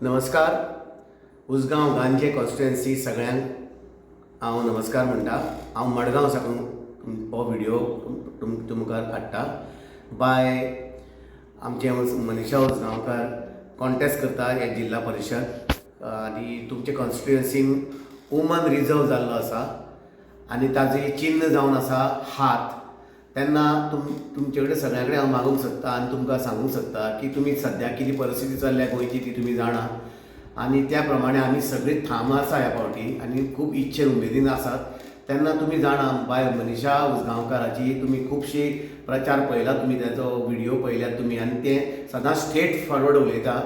नमस्कार. उसगांव गांजे कॉन्स्टिट्युएन्सी सगळ्यांक हांव नमस्कार म्हणटा. हांव मडगांव साकून हो व्हिडिओ तुमकां हाडटा. बाय आमचे मनीषा उसगांवकार कॉन्टेस्ट करता हे जिल्हा परिशद आनी तुमचे कॉन्स्टिट्युएन्सीन वुमन रिजर्व जाल्लो आसा आनी ताजें चिन्ह जावन आसा हात. तेन्ना तुमचे कडेन सगळ्या कडेन हांव मागूंक सोदता आनी तुमकां सांगूंक सोदता की तुमी सद्या कितें परिस्थिती चल्ल्या गोंयची ती तुमी जाणा आनी त्या प्रमाणे आमी सगळीं ठाम आसा ह्या फावटी आनी खूब इच्छेन उमेदीन आसात. तेन्ना तुमी जाणा बाय मनीषा उसगांवकाराची तुमी खुबशी प्रचार पळयला, तुमी ताचो व्हिडिओ पळयल्यात तुमी आनी ते सदांच स्ट्रेट फॉरवर्ड उलयता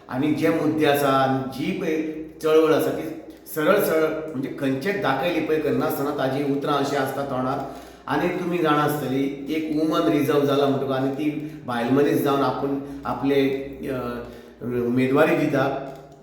आनी जे मुद्दे आसा आनी जी पळय चळवळ आसा ती सरळ सरळ म्हणजे खंयचेच दाखयली पळय करनासतना ताजी उतरां अशीं आसता तोंडार. आनी तुमी जाणा आसतली एक वुमन रिजर्व जाला म्हणटकूच आनी ती बायल मनीस जावन आपूण आपले उमेदवारी दिता.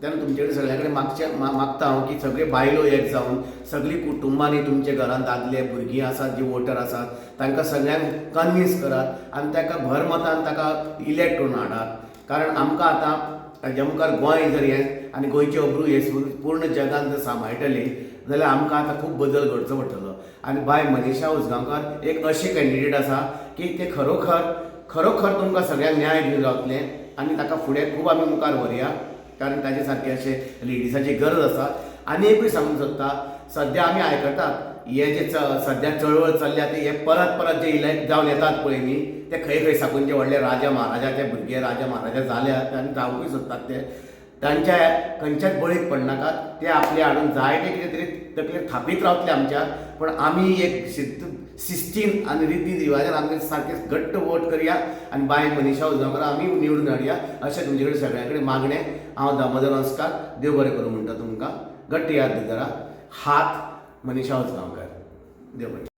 तेन्ना तुमचे कडेन सगळ्या कडेन मागता हांव की सगळे बायलो एक जावन सगळीं कुटुंबांनी तुमच्या घरांत दादले भुरगीं आसात जी वोटर आसात तांकां सगळ्यांक कन्विन्स करात आनी ताका भर मतान ताका इलेक्ट करून हाडात. कारण आमकां आतां हाज्या मुखार गोंय जर हें आनी गोंयचे अब्रू हे पूर्ण जगान जर सांबाळटली जाल्यार आमकां आतां खूब बदल घडचो पडटलो. आनी बाय मनीषा उसगांवकार एक अशें कॅन्डिडेट आसा की ते खरोखर तुमकां सगळ्यांक न्याय दिवन रावतलें आनी ताका फुडें खूब आमी मुखार व्हरया. कारण ताचे सारके अशें लेडिजाची गरज आसा. आनी एकूय सांगूंक सोदता, सद्या आमी आयकतात हे जे सद्या चळवळ चल्ल्या ते हे परत जे इलेक्ट जावन येतात पळय न्ही ते खंय साकून जे व्हडले राजा महाराजाचे भुरगे राजा महाराजा जाल्यात आनी जावंकूय सोदतात ते तांच्या खंयच्याच बळीक पडनाकात. ते आपले हाडून जाय ते कितें तरी तकलेर थापीत रावतले आमच्या. पण आमी एक शिस्तीन आनी रिती रिवाजान आमी सारकें घट्ट वोट करया आनी बाय मनीषा उसगांवकार आमी निवडून हाडया अशें तुमचे कडेन सगळ्या कडेन मागणें. हांव दामोदर नमस्कार, देव बरें करूं म्हणटा तुमकां. घट्ट याद धरा, हात मनीषा उसगांवकार. देव बरें.